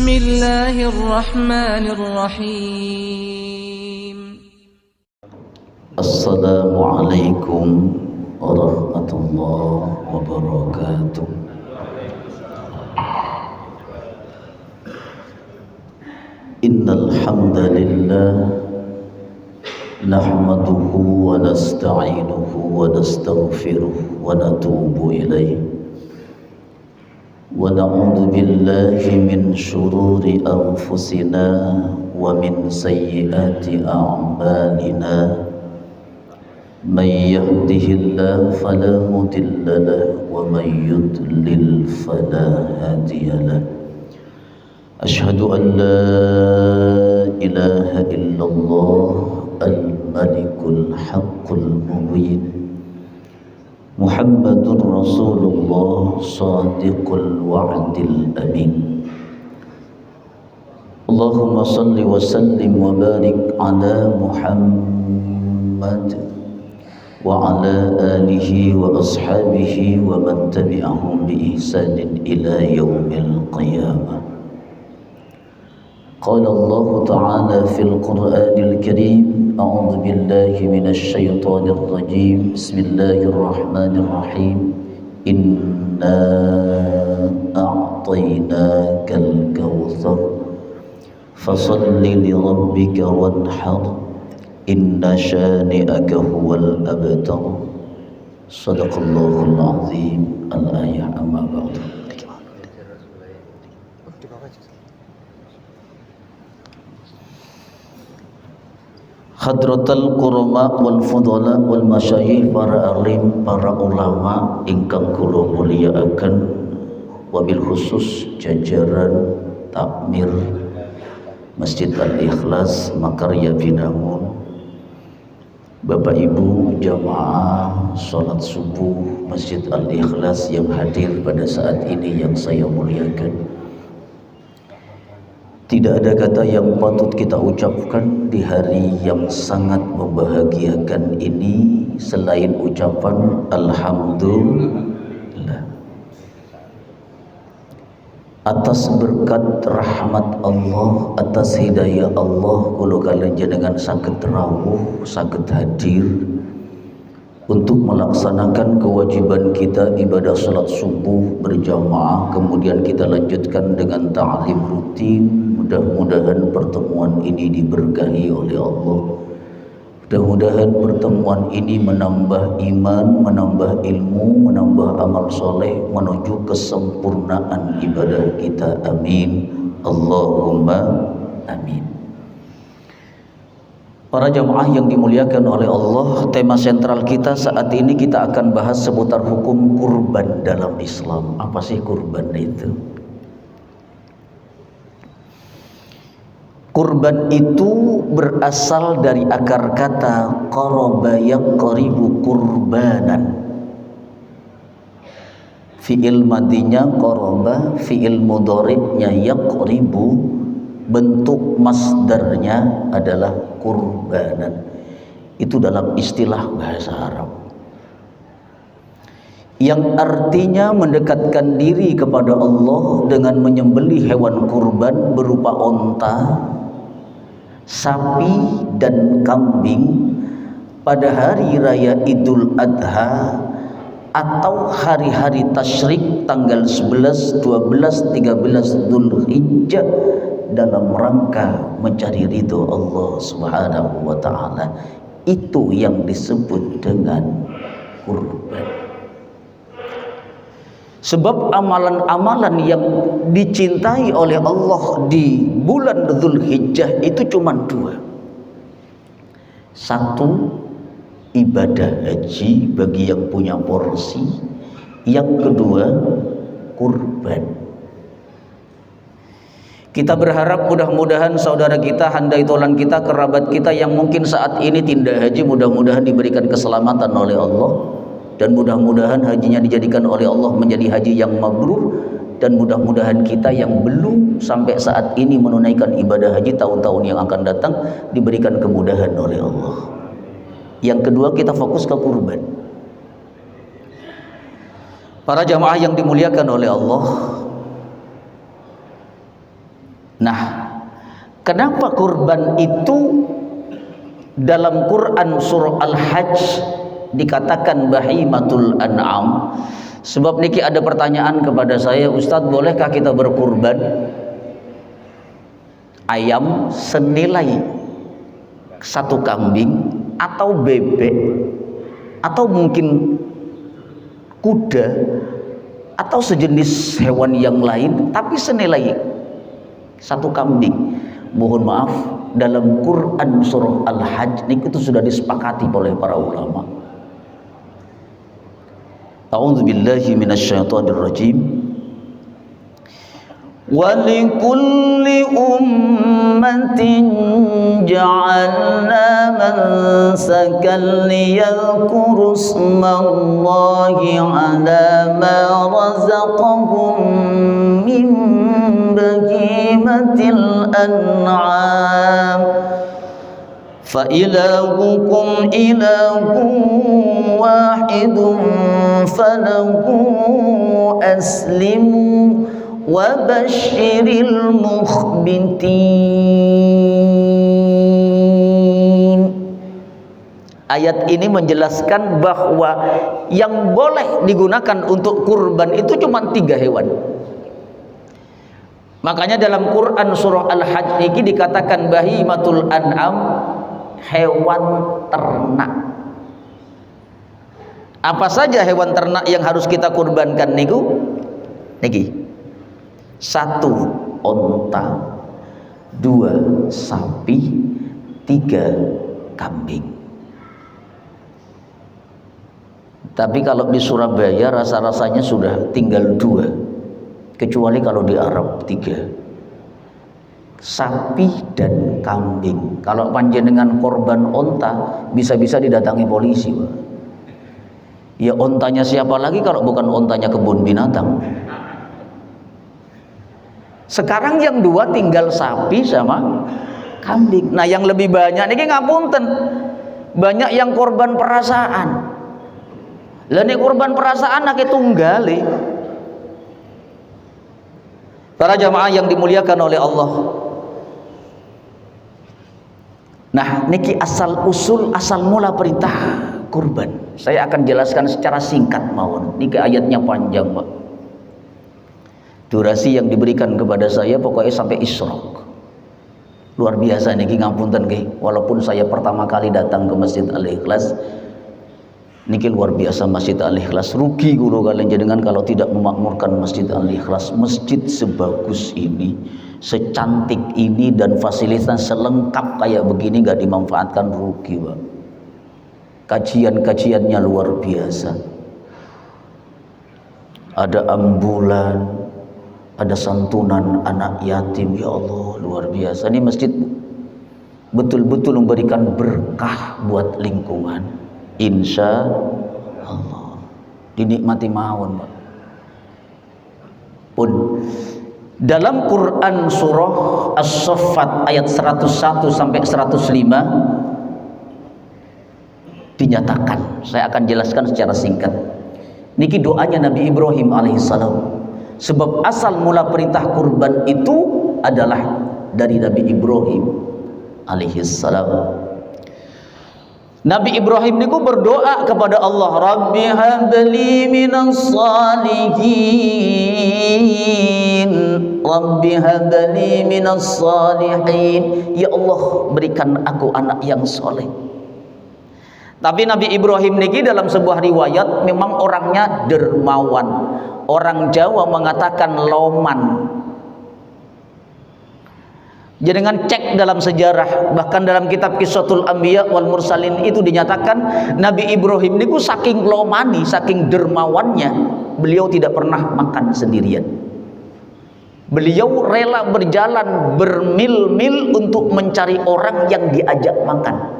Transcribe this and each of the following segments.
الله الرحمن الرحيم. السلام عليكم ورحمة الله وبركاته. إن الحمد لله نحمده ونستعينه ونستغفره ونتوب إليه ونعوذ بالله من شرور أنفسنا ومن سيئات أعمالنا. من يهده الله فلا مضل له ومن يضلل فلا هادي له. أشهد أن لا إله إلا الله الملك الحق المبين محمد رسول الله صادق الوعد الأمين. اللهم صل وسلم وبارك على محمد وعلى آله وأصحابه ومن تبعهم بإحسان إلى يوم القيامة. قال الله تعالى في القرآن الكريم: أعوذ بالله من الشيطان الرجيم. بسم الله الرحمن الرحيم. إنا أعطيناك الكوثر فصل لربك وانحر إن شانئك هو الأبتر. صدق الله العظيم. الآية. أما بعد. Hadratal Qurama wal Fudala wal Masyayikh, para alim, para ulama ingkang kula mulyakaken, wabil khusus jajaran takmir Masjid Al-Ikhlas Makarya Binamun, Bapak Ibu jamaah salat subuh Masjid Al-Ikhlas yang hadir pada saat ini yang saya muliakan. Tidak ada kata yang patut kita ucapkan di hari yang sangat membahagiakan ini selain ucapan Alhamdulillah atas berkat rahmat Allah, atas hidayah Allah. Kula kalian jenengan saged rawuh, saged hadir untuk melaksanakan kewajiban kita ibadah salat subuh berjamaah, kemudian kita lanjutkan dengan ta'lim rutin. Mudah-mudahan pertemuan ini diberkahi oleh Allah. Mudah-mudahan pertemuan ini menambah iman, menambah ilmu, menambah amal soleh menuju kesempurnaan ibadah kita. Amin. Allahumma amin. Para jamaah yang dimuliakan oleh Allah, tema sentral kita saat ini kita akan bahas seputar hukum kurban dalam Islam. Apa sih kurban itu? Kurban itu berasal dari akar kata qaraba yaqribu kurbanan. Fi'il madinya qaraba, fi'il mudhari'nya yaqribu, bentuk masdarnya adalah kurbanan. Itu dalam istilah bahasa Arab, yang artinya mendekatkan diri kepada Allah dengan menyembelih hewan kurban berupa onta, sapi dan kambing pada hari raya Idul Adha atau hari-hari tasyrik tanggal 11, 12, 13 Dzulhijjah dalam rangka mencari ridho Allah Subhanahu wa taala. Itu yang disebut dengan kurban. Sebab amalan-amalan yang dicintai oleh Allah di bulan Dzulhijjah itu cuma dua. Satu, ibadah haji bagi yang punya porsi. Yang kedua, kurban. Kita berharap mudah-mudahan saudara kita, handai tolan kita, kerabat kita yang mungkin saat ini tindak haji, mudah-mudahan diberikan keselamatan oleh Allah. Dan mudah-mudahan hajinya dijadikan oleh Allah menjadi haji yang mabrur. Dan mudah-mudahan kita yang belum sampai saat ini menunaikan ibadah haji tahun-tahun yang akan datang diberikan kemudahan oleh Allah. Yang kedua, kita fokus ke kurban. Para jamaah yang dimuliakan oleh Allah, Nah, kenapa kurban itu dalam Quran surah Al-Hajj dikatakan bahimatul an'am? Sebab niki ada pertanyaan kepada saya, Ustadz, bolehkah kita berkurban ayam senilai satu kambing atau bebek atau mungkin kuda atau sejenis hewan yang lain tapi senilai satu kambing? Mohon maaf, dalam Quran surah Al-Hajj itu sudah disepakati oleh para ulama. A'udzubillahi minasyaitonirrajim. وَلِكُلِّ أُمَّةٍ جَعَلْنَا مَنسَكًا لِيَذْكُرُوا اسْمَ اللَّهِ عَلَى مَا رَزَقَهُم مِّن بَهِيمَةِ الْأَنْعَامِ فَإِلَٰهُكُمْ إِلَٰهٌ وَاحِدٌ فَلَهُ أَسْلِمُوا وَبَشِّرِ الْمُخْبِتِينَ. Ayat ini menjelaskan bahwa yang boleh digunakan untuk kurban itu cuma 3 hewan. Makanya dalam Quran surah Al-Hajj ini dikatakan bahimatul an'am, hewan ternak. Apa saja hewan ternak yang harus kita kurbankan niku? Niki. 1 onta, 2 sapi, 3 kambing. Tapi kalau di Surabaya rasa-rasanya sudah tinggal 2, kecuali kalau di Arab 3, sapi dan kambing. Kalau panjenengan korban onta, bisa-bisa didatangi polisi, Pak. Ya ontanya siapa lagi kalau bukan ontanya kebun binatang? Sekarang yang 2 tinggal sapi sama kambing. Nah yang lebih banyak ini ngapunten, banyak yang korban perasaan. Lah nek korban perasaan nak tunggale. Para jamaah yang dimuliakan oleh Allah. Nah niki asal usul, asal mula perintah kurban. Saya akan jelaskan secara singkat mawon. Niki ayatnya panjang, Pak. Durasi yang diberikan kepada saya pokoknya sampai Isyraq. Luar biasa niki ngapunten nggih. Walaupun saya pertama kali datang ke Masjid Al-Ikhlas, niki luar biasa Masjid Al-Ikhlas. Rugi kula kalian jenengan kalau tidak memakmurkan Masjid Al-Ikhlas. Masjid sebagus ini, secantik ini dan fasilitas selengkap kayak begini gak dimanfaatkan, rugi, Pak. Kajian-kajiannya luar biasa. Ada ambulan, ada santunan anak yatim, ya Allah, luar biasa. Ini masjid betul-betul memberikan berkah buat lingkungan, insya Allah. Dinikmati mawon, Pak. Pun dalam Quran surah As-Saffat ayat 101 sampai 105 dinyatakan, saya akan jelaskan secara singkat. Niki doanya Nabi Ibrahim alaihissalam. Sebab asal mula perintah kurban itu adalah dari Nabi Ibrahim alaihissalam. Nabi Ibrahim niku berdoa kepada Allah, Rabbi habli minas salihin, Rabbi habli minas salihin. Ya Allah, berikan aku anak yang soleh. Tapi Nabi Ibrahim niki dalam sebuah riwayat memang orangnya dermawan. Orang Jawa mengatakan loman. Jangan cek dalam sejarah, bahkan dalam kitab Qissatul Anbiya wal Mursalin itu dinyatakan Nabi Ibrahim niku saking lomani, saking dermawannya, beliau tidak pernah makan sendirian. Beliau rela berjalan bermil-mil untuk mencari orang yang diajak makan.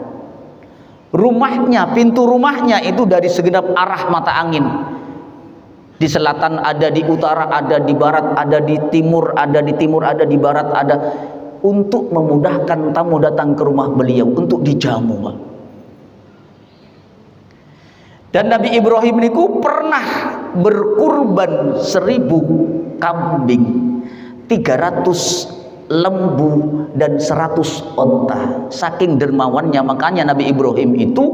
Rumahnya, pintu rumahnya itu dari segenap arah mata angin. Di selatan ada, di utara ada, di barat ada, di timur ada, di timur ada, di barat ada, untuk memudahkan tamu datang ke rumah beliau untuk dijamu, Pak. Dan Nabi Ibrahim niku pernah berkurban 1000 kambing, 300 lembu dan 100 onta. Saking dermawannya, makanya Nabi Ibrahim itu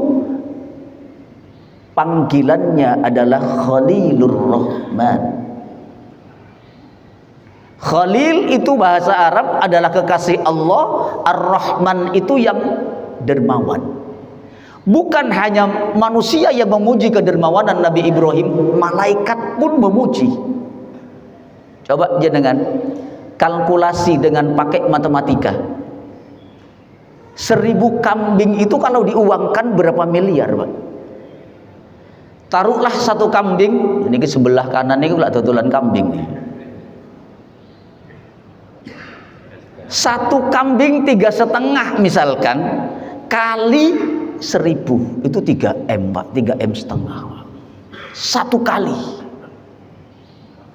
panggilannya adalah Khalilur Rahman. Khalil itu bahasa Arab adalah kekasih Allah, Ar-Rahman itu yang dermawan. Bukan hanya manusia yang memuji kedermawanan Nabi Ibrahim, malaikat pun memuji. Coba jenengan kalkulasi dengan pakai matematika. 1000 kambing itu kalau diuangkan berapa miliar, Pak? Taruhlah satu kambing, ini ke sebelah kanan ini pula tutulan kambing nih. Satu kambing 3,5 misalkan kali 1000 itu 3M, Pak, 3,5 M. Satu kali.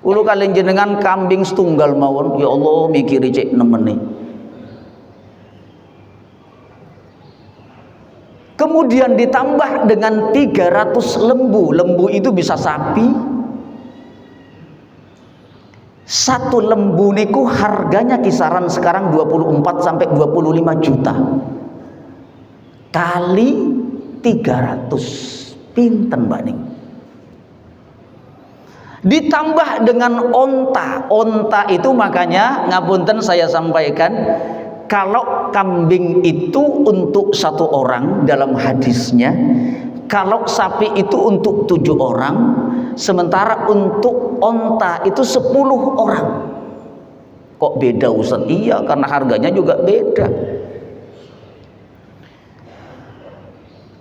Ulu kalian jenengan kambing setunggal mawon, ya Allah mikiri cek nemen nih. Kemudian ditambah dengan 300 lembu. Lembu itu bisa sapi. Satu lembu niku harganya kisaran sekarang 24 sampai 25 juta. Kali 300. Pinten, Mbak Ning? Ditambah dengan onta. Onta itu makanya ngapunten saya sampaikan, kalau kambing itu untuk 1 orang dalam hadisnya, kalau sapi itu untuk 7 orang, sementara untuk onta itu 10 orang. Kok beda, Ustaz? Iya, karena harganya juga beda.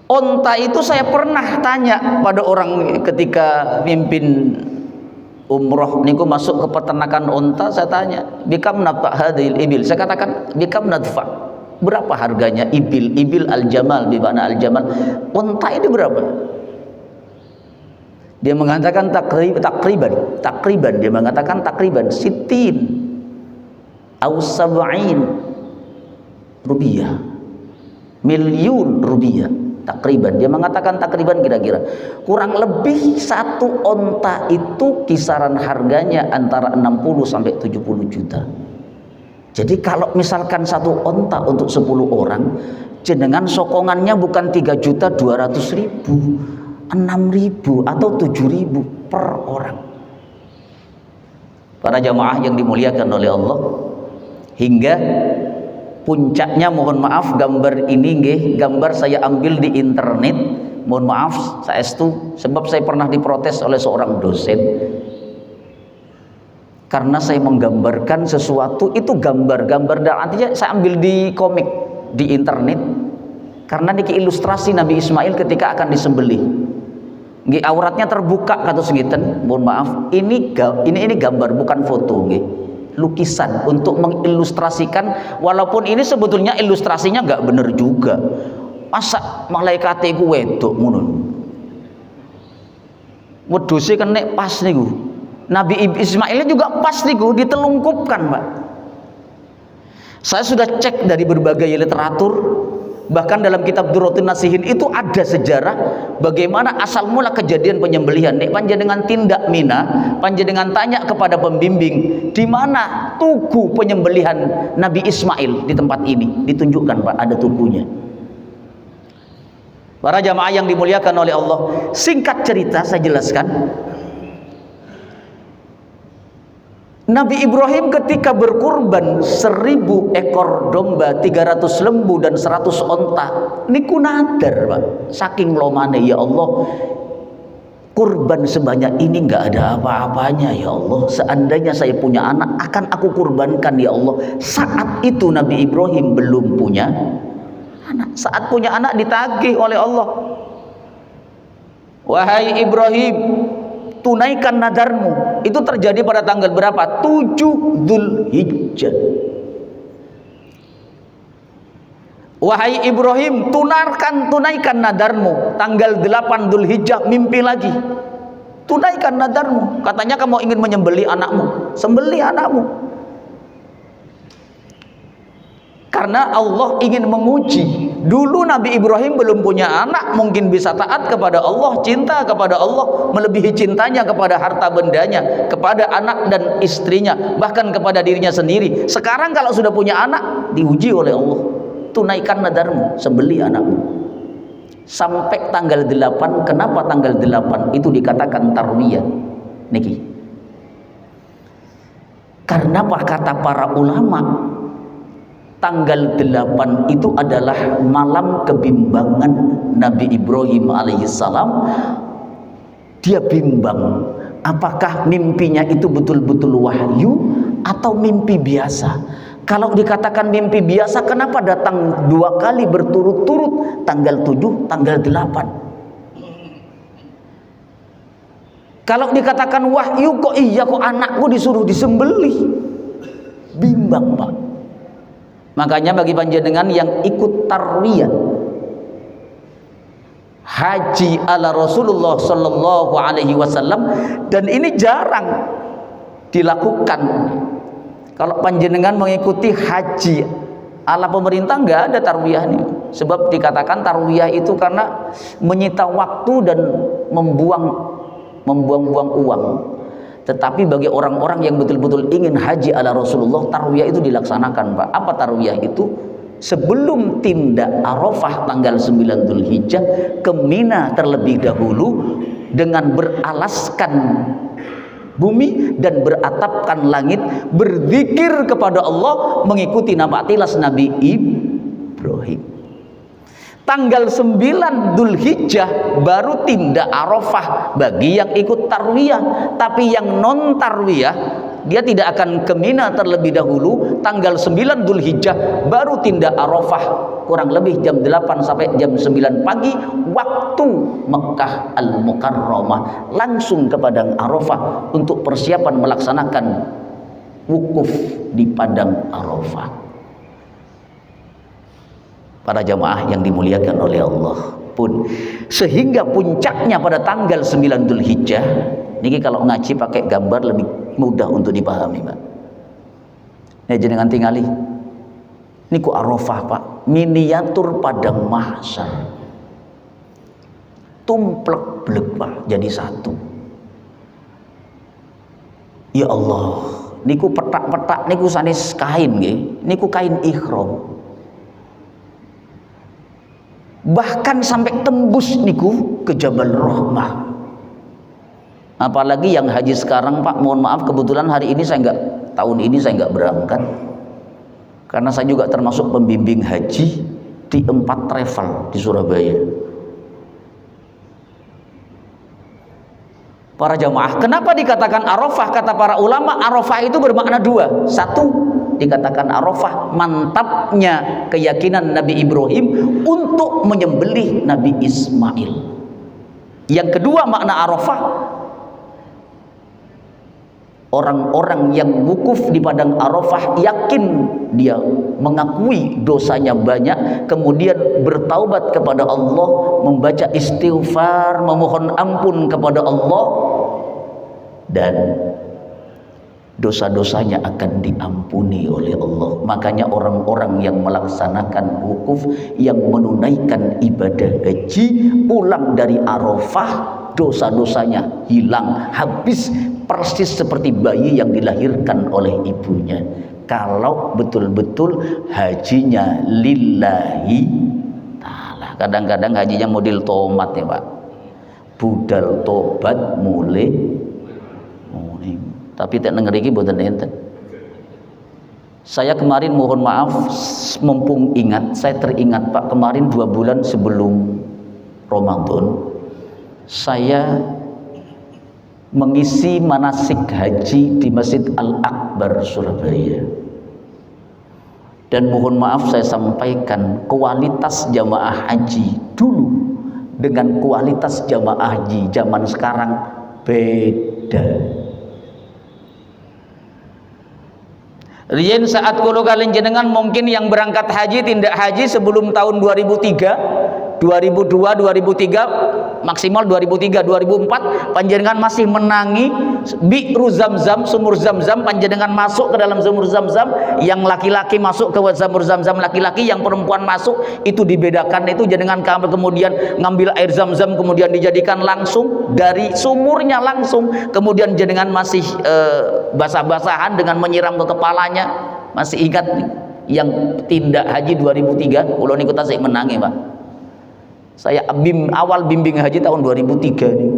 Onta itu saya pernah tanya pada orang ketika mimpin umroh niku masuk ke peternakan onta, saya tanya, bikam nadfa hadhil ibil. Saya katakan, bikam nadfa. Berapa harganya ibil? Ibil al-jamal, bimana al-jamal. Onta ini berapa? Dia mengatakan takriban. Dia mengatakan takriban sitin au sab'in rupiah. Miliun rupiah. Takriban, dia mengatakan takriban kira-kira kurang lebih satu onta itu kisaran harganya antara 60 sampai 70 juta. Jadi kalau misalkan satu onta untuk 10 orang, jenengan sokongannya bukan 3.200.000, 6.000 atau 7.000 per orang. Para jamaah yang dimuliakan oleh Allah, hingga puncaknya, mohon maaf, gambar ini nggih, gambar saya ambil di internet. Mohon maaf, saestu, sebab saya pernah diprotes oleh seorang dosen karena saya menggambarkan sesuatu itu gambar-gambar, dan artinya saya ambil di komik di internet, karena niki ilustrasi Nabi Ismail ketika akan disembelih. Nggih, auratnya terbuka kata segiten. Mohon maaf, ini gambar bukan foto nggih. Lukisan untuk mengilustrasikan, walaupun ini sebetulnya ilustrasinya nggak bener juga. Masa malaikat iku wedok ngono, wedhuse kenek pas niku. Nabi Ismail juga pas niku, ditelungkupkan, Pak. Saya sudah cek dari berbagai literatur, bahkan dalam kitab Durratun Nasihin itu ada sejarah bagaimana asal mula kejadian penyembelihan. Nek panjenengan tindak mina, panjenengan tanya kepada pembimbing, di mana tugu penyembelihan Nabi Ismail di tempat ini, ditunjukkan, Pak, ada tugunya. Para jamaah yang dimuliakan oleh Allah, singkat cerita saya jelaskan. Nabi Ibrahim ketika berkurban 1000 ekor domba, 300 lembu dan 100 onta, niku nadar, Pak. Saking lomane, ya Allah, kurban sebanyak ini nggak ada apa-apanya, ya Allah. Seandainya saya punya anak, akan aku kurbankan, ya Allah. Saat itu Nabi Ibrahim belum punya anak. Saat punya anak ditagih oleh Allah, wahai Ibrahim, tunaikan nadarmu. Itu terjadi pada tanggal berapa? 7 Dzulhijjah. Wahai Ibrahim, tunaikan nadarmu. Tanggal 8 Dzulhijjah mimpi lagi. Tunaikan nadarmu. Katanya kamu ingin menyembelih anakmu. Sembelih anakmu. Karena Allah ingin menguji Dulu Nabi Ibrahim belum punya anak, mungkin bisa taat kepada Allah, cinta kepada Allah, melebihi cintanya kepada harta bendanya, kepada anak dan istrinya, bahkan kepada dirinya sendiri. Sekarang kalau sudah punya anak, diuji oleh Allah. Tunaikan nadarmu, sembelih anakmu. Sampai tanggal 8, kenapa tanggal 8 itu dikatakan tarwiyah? Niki. Karena apa kata para ulama? Tanggal 8 itu adalah malam kebimbangan Nabi Ibrahim alaihissalam. Dia bimbang, apakah mimpinya itu betul-betul wahyu atau mimpi biasa. Kalau dikatakan mimpi biasa, kenapa datang 2 kali berturut-turut, tanggal 7, tanggal 8. Kalau dikatakan wahyu, kok iya kok anakku disuruh disembelih? Bimbang, Pak. Makanya bagi panjenengan yang ikut tarwiyah haji ala Rasulullah sallallahu alaihi wasallam, dan ini jarang dilakukan. Kalau panjenengan mengikuti haji ala pemerintah, nggak ada tarwiyah nih. Sebab dikatakan tarwiyah itu karena menyita waktu dan membuang-buang uang. Tetapi bagi orang-orang yang betul-betul ingin haji ala Rasulullah, tarwiyah itu dilaksanakan, Pak. Apa tarwiyah itu? Sebelum tindak Arafah tanggal 9 Dzulhijjah, ke Mina terlebih dahulu dengan beralaskan bumi dan beratapkan langit, berzikir kepada Allah, mengikuti tilas Nabi Ibrahim. Tanggal 9 Dzulhijjah baru tindak Arafah bagi yang ikut tarwiyah. Tapi yang non tarwiyah, dia tidak akan ke Mina terlebih dahulu. Tanggal 9 Dzulhijjah baru tindak Arafah, kurang lebih jam 8 sampai jam 9 pagi waktu Mekah Al-Mukarramah, langsung ke padang Arafah untuk persiapan melaksanakan wukuf di padang Arafah. Para jamaah yang dimuliakan oleh Allah pun, sehingga puncaknya pada tanggal 9 Dzulhijjah niki, kalau ngaji pakai gambar lebih mudah untuk dipahami, Pak. Nih jenengan tingali niku Arafah, Pak, miniatur padang mahsyar, tumplek-blek, Pak, jadi satu. Ya Allah, niku petak-petak niku sanes kain nggih, niku kain ihram. Bahkan sampai tembus niku ke Jabal Rahmah. Apalagi yang haji sekarang, Pak, mohon maaf, kebetulan tahun ini saya nggak berangkat, karena saya juga termasuk pembimbing haji di 4 travel di Surabaya. Para jamaah, kenapa dikatakan Arafah? Kata para ulama, Arafah itu bermakna 2. Satu, dikatakan Arafah mantapnya keyakinan Nabi Ibrahim untuk menyembelih Nabi Ismail. Yang kedua, makna Arafah, orang-orang yang wukuf di padang Arafah yakin dia mengakui dosanya banyak, kemudian bertaubat kepada Allah, membaca istighfar, memohon ampun kepada Allah, dan dosa-dosanya akan diampuni oleh Allah. Makanya orang-orang yang melaksanakan wukuf, yang menunaikan ibadah haji, pulang dari Arafah, dosa-dosanya hilang, habis persis seperti bayi yang dilahirkan oleh ibunya. Kalau betul-betul hajinya lillahi ta'ala. Kadang-kadang hajinya model tomat ya, Pak. Budal tobat mulai. Tapi tak ngeriki boten enten. Saya kemarin, mohon maaf, mumpung ingat, saya teringat, Pak, kemarin 2 bulan sebelum Ramadan saya mengisi manasik haji di Masjid Al-Akbar Surabaya. Dan mohon maaf saya sampaikan, kualitas jamaah haji dulu dengan kualitas jamaah haji zaman sekarang beda. Riyen saat kulo kalian jenengan mungkin yang berangkat haji, tindak haji sebelum tahun 2003, 2002, 2003, maksimal 2003, 2004 panjenengan masih menangi bi'ru Zamzam, sumur Zamzam, panjenengan masuk ke dalam sumur Zamzam, yang laki-laki masuk ke sumur Zamzam laki-laki, yang perempuan masuk itu dibedakan. Itu jenengan kemudian ngambil air Zamzam kemudian dijadikan langsung dari sumurnya langsung, kemudian jenengan masih basah-basahan dengan menyiram ke kepalanya. Masih ingat nih yang tindak haji 2003 kula niku tasih menangi, Pak. Saya awal bimbing haji tahun 2003 nih.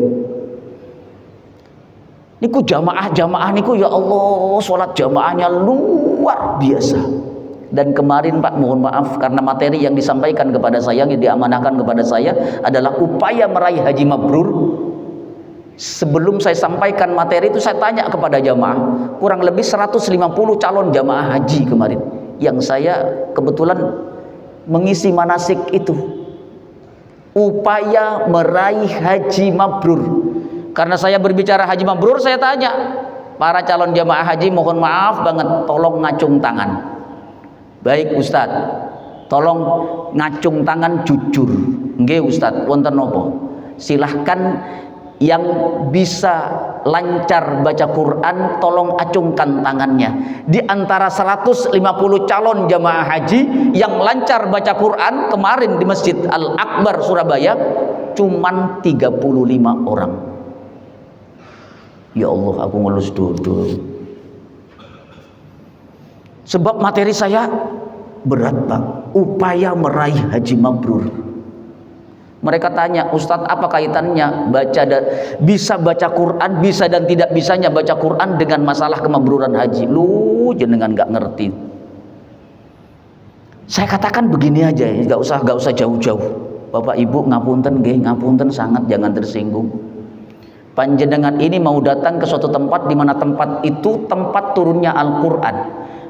Niku jamaah niku ya Allah, sholat jamaahnya luar biasa. Dan kemarin Pak, mohon maaf karena materi yang disampaikan kepada saya, yang diamanahkan kepada saya adalah upaya meraih haji mabrur. Sebelum saya sampaikan materi itu, saya tanya kepada jamaah, kurang lebih 150 calon jamaah haji kemarin, yang saya kebetulan mengisi manasik itu, upaya meraih haji mabrur. Karena saya berbicara haji mabrur, saya tanya para calon jamaah haji, mohon maaf banget, tolong ngacung tangan. Baik Ustadz, tolong ngacung tangan jujur. Nggih Ustadz, wonten napa? Silahkan yang bisa lancar baca Quran tolong acungkan tangannya. Di antara 150 calon jamaah haji yang lancar baca Quran kemarin di Masjid Al-Akbar Surabaya cuman 35 orang. Ya Allah, aku ngelus duduk. Sebab materi saya berat, Pak. Upaya meraih haji mabrur. Mereka tanya, Ustadz apa kaitannya bisa baca Quran, bisa dan tidak bisanya baca Quran dengan masalah kemabruran haji? Lu jenengan nggak ngerti. Saya katakan begini aja ya, nggak usah jauh-jauh. Bapak Ibu ngapunten nggih, ngapunten sangat, jangan tersinggung. Panjenengan ini mau datang ke suatu tempat di mana tempat itu tempat turunnya Al-Quran.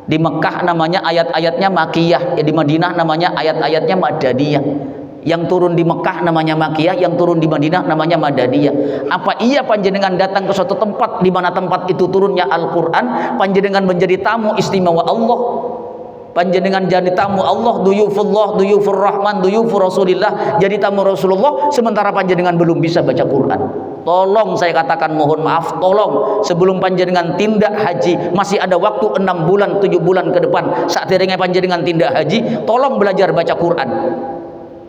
Di Mekah namanya ayat-ayatnya Makiyah, ya di Madinah namanya ayat-ayatnya Madaniyah. Yang turun di Mekah namanya Makiyah, yang turun di Madinah namanya Madaniyah. Apa iya panjenengan datang ke suatu tempat di mana tempat itu turunnya Al-Quran, panjenengan menjadi tamu istimewa Allah, panjenengan jadi tamu Allah, duyufullah, duyufur rahman, duyufur rasulillah, jadi tamu Rasulullah, sementara panjenengan belum bisa baca Quran. Tolong saya katakan, mohon maaf, tolong sebelum panjenengan tindak haji, masih ada waktu 6 bulan 7 bulan ke depan, saat dirinya panjenengan tindak haji, tolong belajar baca Quran.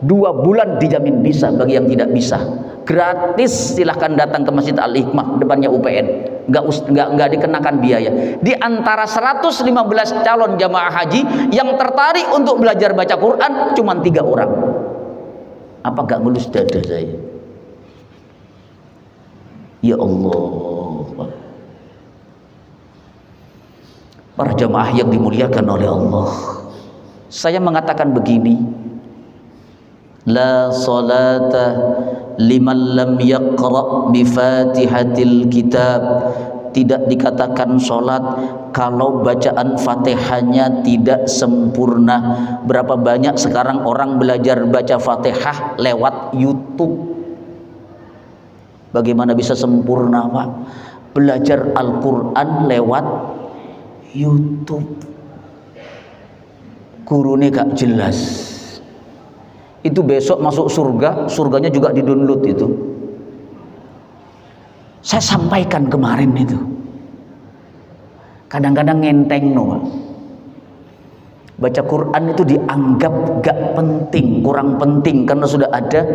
2 bulan dijamin bisa. Bagi yang tidak bisa, gratis, silahkan datang ke Masjid Al-Hikmah depannya UPN, nggak dikenakan biaya. Di antara 115 calon jamaah haji yang tertarik untuk belajar baca Quran cuma 3 orang. Apa gak ngelus dada saya? Ya Allah, para jamaah yang dimuliakan oleh Allah, saya mengatakan begini, la salata liman lam yaqra bi fatihatil kitab. Tidak dikatakan sholat kalau bacaan Fatihahnya tidak sempurna. Berapa banyak sekarang orang belajar baca Fatihah lewat YouTube. Bagaimana bisa sempurna, Pak? Belajar Al-Quran lewat YouTube, gurunya gak jelas. Itu besok masuk surga, surganya juga di-download itu. Saya sampaikan kemarin itu. Kadang-kadang ngenteng, no. Baca Quran itu dianggap gak penting, kurang penting karena sudah ada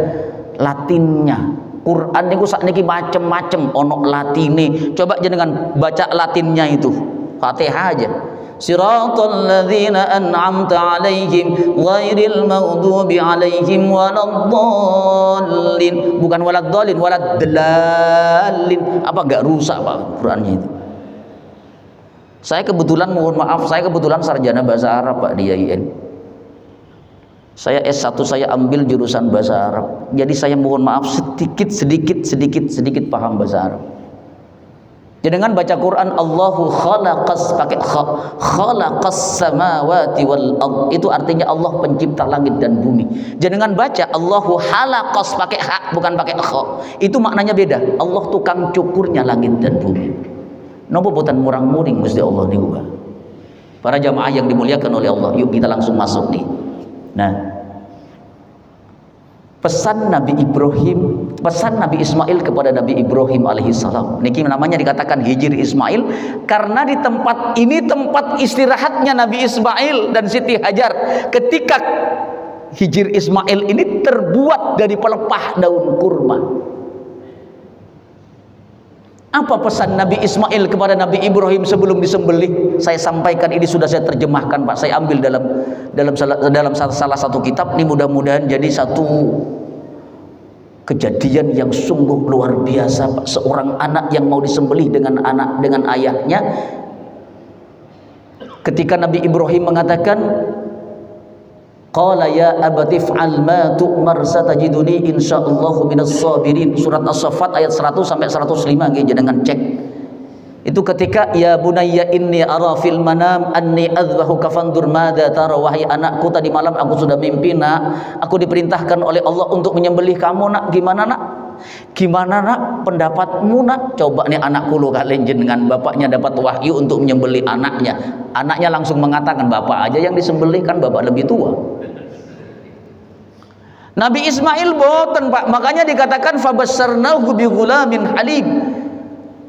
Latinnya. Quran niku sakniki macem-macem, ono Latine. Coba jenengan baca Latinnya itu, Fatihah aja. Siratal ladzina an'amta 'alaihim ghairil maghdubi 'alaihim waladdallin. Bukan waladdallin, waladdallin. Apa enggak rusak Pak Qur'annya itu? Saya kebetulan, mohon maaf, saya kebetulan sarjana bahasa Arab Pak di IAIN. Saya S1 saya ambil jurusan bahasa Arab. Jadi saya mohon maaf sedikit paham bahasa Arab. Jangan baca Quran Allahu khalaqas pakai khalaqas samawati wal ard, itu artinya Allah pencipta langit dan bumi. Jangan baca Allahu halaqas pakai ha, bukan pakai kha. Itu maknanya beda. Allah tukang cukurnya langit dan bumi. Napa boten murang-muring Gusti Allah niku. Para jamaah yang dimuliakan oleh Allah, yuk kita langsung masuk nih. Nah, pesan Nabi Ibrahim, pesan Nabi Ismail kepada Nabi Ibrahim alaihissalam. Niki namanya dikatakan Hijir Ismail karena di tempat ini tempat istirahatnya Nabi Ismail dan Siti Hajar ketika Hijir Ismail ini terbuat dari pelepah daun kurma. Apa pesan Nabi Ismail kepada Nabi Ibrahim sebelum disembelih? Saya sampaikan, ini sudah saya terjemahkan Pak. Saya ambil dalam salah satu kitab. Ini mudah-mudahan jadi satu kejadian yang sungguh luar biasa Pak. Seorang anak yang mau disembelih dengan ayahnya. Ketika Nabi Ibrahim mengatakan, qala ya abati fa'al ma tu'mar satajiduni insyaallahu minas sabirin. Surat As-Saffat ayat 100 sampai 105 nggih jenengan cek. Itu ketika ya bunayya inni ara fil manam anni adzbahuka fandur madza tara, wahai anakku tadi malam aku sudah mimpi nak, aku diperintahkan oleh Allah untuk menyembelih kamu nak. Gimana nak? Gimana nak pendapatmu nak? Coba nih anakku lo kalian jenengan bapaknya dapat wahyu untuk menyembelih anaknya. Anaknya langsung mengatakan bapak aja yang disembelih kan bapak lebih tua. Nabi Ismail boten Pak, makanya dikatakan fabasyarnahu bi ghulamin halim.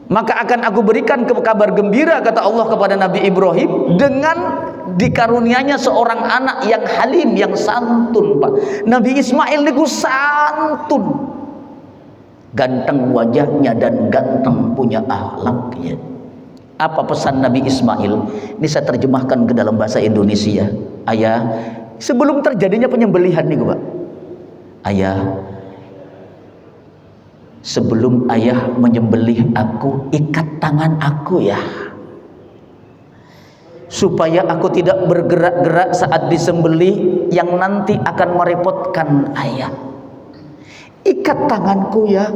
Maka akan aku berikan kabar gembira kata Allah kepada Nabi Ibrahim dengan dikarunianya seorang anak yang halim, yang santun Pak. Nabi Ismail niku santun. Ganteng wajahnya dan ganteng punya akhlaknya. Apa pesan Nabi Ismail? Ini saya terjemahkan ke dalam bahasa Indonesia. Ayah, sebelum terjadinya penyembelihan nih Pak. Ayah, sebelum ayah menyembelih aku, ikat tangan aku ya, supaya aku tidak bergerak-gerak saat disembelih yang nanti akan merepotkan ayah. Ikat tanganku ya,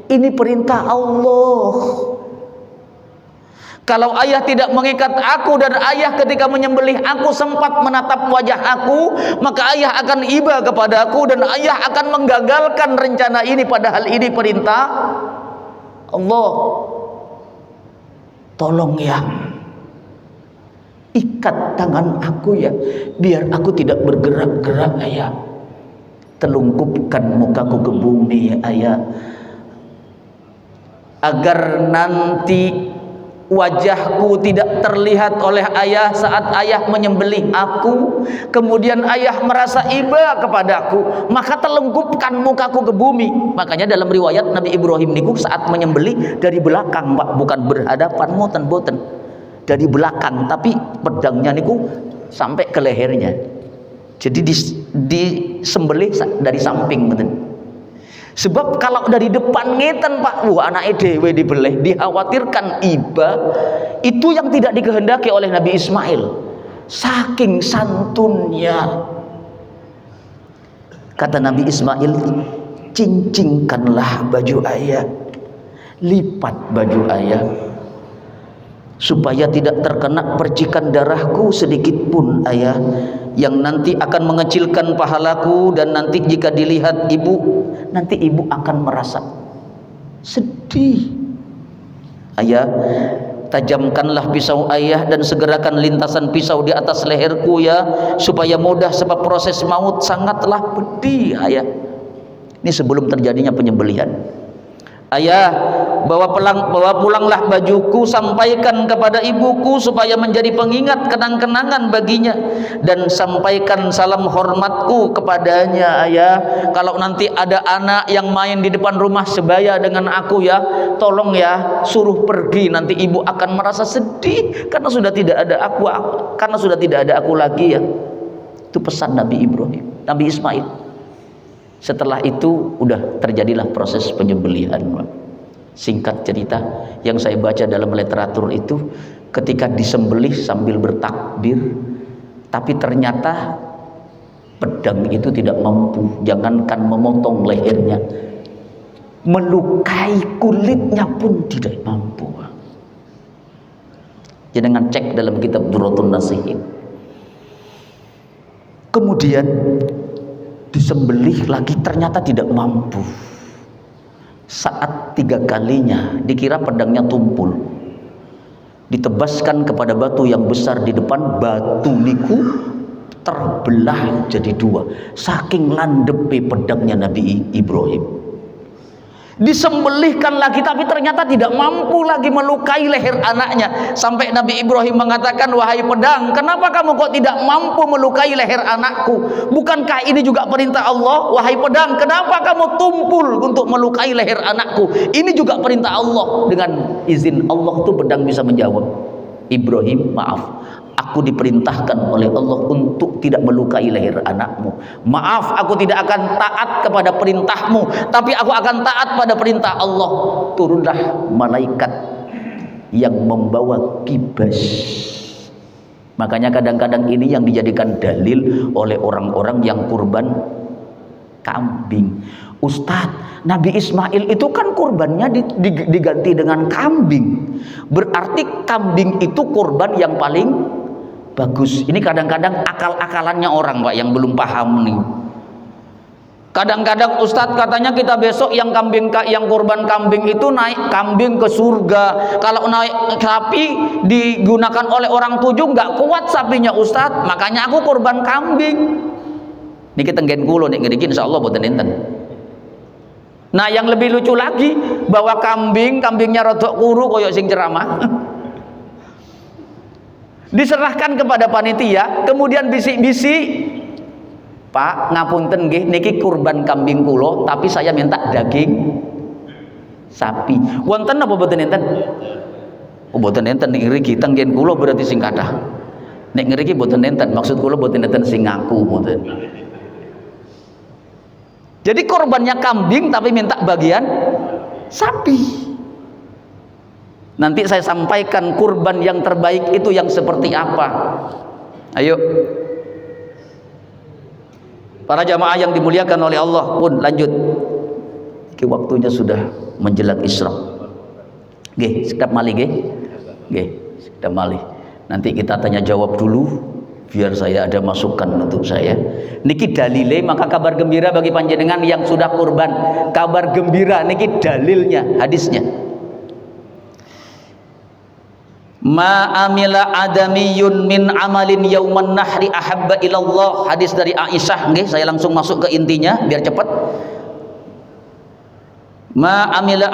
ini perintah Allah. Kalau ayah tidak mengikat aku dan ayah ketika menyembelih aku sempat menatap wajah aku, maka ayah akan iba kepada aku dan ayah akan menggagalkan rencana ini, padahal ini perintah Allah. Tolong ya, ikat tangan aku ya, biar aku tidak bergerak-gerak ayah. Telungkupkan mukaku ke bumi ya ayah, agar nanti wajahku tidak terlihat oleh ayah saat ayah menyembelih aku, kemudian ayah merasa iba kepadaku, maka telungkupkan mukaku ke bumi. Makanya dalam riwayat Nabi Ibrahim niku saat menyembelih dari belakang Pak, bukan berhadapan, boten dari belakang, tapi pedangnya niku sampai ke lehernya. Jadi disembelih dari samping betul. Sebab kalau dari depan ngeten Pak, anake dhewe dibeleh, dikhawatirkan iba, itu yang tidak dikehendaki oleh Nabi Ismail. Saking santunnya. Kata Nabi Ismail, cincingkanlah baju ayah, lipat baju ayah, supaya tidak terkena percikan darahku sedikit pun ayah, yang nanti akan mengecilkan pahalaku, dan nanti jika dilihat ibu, nanti ibu akan merasa sedih. Ayah, tajamkanlah pisau ayah dan segerakan lintasan pisau di atas leherku ya, supaya mudah, sebab proses maut sangatlah pedih ayah. Ini sebelum terjadinya penyembelihan. Ayah, bawa pulanglah bajuku, sampaikan kepada ibuku supaya menjadi pengingat kenang-kenangan baginya, dan sampaikan salam hormatku kepadanya ayah. Kalau nanti ada anak yang main di depan rumah sebaya dengan aku ya, tolong ya suruh pergi, nanti ibu akan merasa sedih karena sudah tidak ada aku lagi ya. Itu pesan Nabi Ibrahim, Nabi Ismail. Setelah itu udah terjadilah proses penyembelihan. Singkat cerita yang saya baca dalam literatur itu, ketika disembelih sambil bertakbir, tapi ternyata pedang itu tidak mampu, jangankan memotong lehernya, melukai kulitnya pun tidak mampu. Jangan cek dalam kitab Durratun Nasihin. Kemudian disembelih lagi, ternyata tidak mampu. Saat 3 kalinya dikira pedangnya tumpul, ditebaskan kepada batu yang besar di depan, batu niku terbelah jadi dua saking landepe pedangnya Nabi Ibrahim. Disembelihkan lagi tapi ternyata tidak mampu lagi melukai leher anaknya, sampai Nabi Ibrahim mengatakan, wahai pedang, kenapa kamu kok tidak mampu melukai leher anakku? Bukankah ini juga perintah Allah? Wahai pedang, kenapa kamu tumpul untuk melukai leher anakku? Ini juga perintah Allah. Dengan izin Allah tuh pedang bisa menjawab, Ibrahim, maaf, aku diperintahkan oleh Allah untuk tidak melukai leher anakmu. Maaf, aku tidak akan taat kepada perintahmu, tapi aku akan taat pada perintah Allah. Turunlah malaikat yang membawa kibas. Makanya kadang-kadang ini yang dijadikan dalil oleh orang-orang yang kurban kambing. Ustadz, Nabi Ismail itu kan kurbannya diganti dengan kambing. Berarti kambing itu kurban yang paling bagus. Ini kadang-kadang akal-akalannya orang, Pak, yang belum paham nih. Kadang-kadang Ustadz katanya kita besok yang kurban kambing itu naik kambing ke surga. Kalau naik sapi digunakan oleh orang tujuh nggak kuat sapinya Ustadz. Makanya aku kurban kambing. Niki tenggen kulo nek ngriki insyaallah boten enten. Nah, yang lebih lucu lagi bahwa kambingnya rodok kuru koyo sing ceramah. Diserahkan kepada panitia, kemudian bisik-bisik, Pak, ngapunten nggih niki kurban kambing kula, tapi saya minta daging sapi. Wonten apa boten enten? Oh, boten enten nek ngriki tenggen kula berarti sing kathah. Nek ngriki boten enten, maksud kula boten enten sing ngaku boten. Jadi korbannya kambing tapi minta bagian sapi. Nanti saya sampaikan kurban yang terbaik itu yang seperti apa. Ayo. Para jamaah yang dimuliakan oleh Allah pun lanjut. Waktunya sudah menjelang Isra. Nggih, sekedap malih nggih. Nggih, sekedap malih. Nanti kita tanya jawab dulu biar saya ada masukan untuk saya. Niki dalile, maka kabar gembira bagi panjenengan yang sudah kurban. Kabar gembira niki dalilnya, hadisnya. Ma amila adamiyun min amalin yauman nahri ahabba ilallah. Hadis dari Aisyah. Nggih, saya langsung masuk ke intinya biar cepat. Ma amila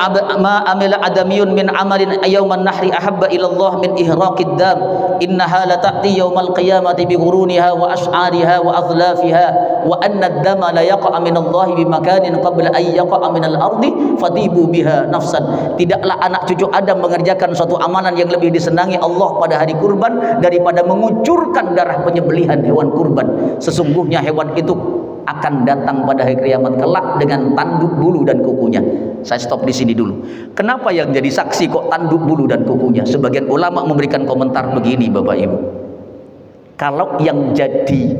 adamiyun min amalin yauman nahri ahabba ilallah min ihraqid dam innaha la ta'ti yaumal qiyamati bi ghuruniha wa ash'ariha wa adlafiha wa anna ad-dama la yaqa' min Allah bi makanin qabla an yaqa' min al-ardi fadibu biha nafsan. Tidaklah anak cucu Adam mengerjakan suatu amalan yang lebih disenangi Allah pada hari kurban daripada mengucurkan darah penyembelihan hewan kurban. Sesungguhnya hewan itu akan datang pada hari kiamat kelak dengan tanduk bulu dan kukunya. Saya stop di sini dulu. Kenapa yang jadi saksi kok tanduk bulu dan kukunya? Sebagian ulama memberikan komentar begini, Bapak Ibu. Kalau yang jadi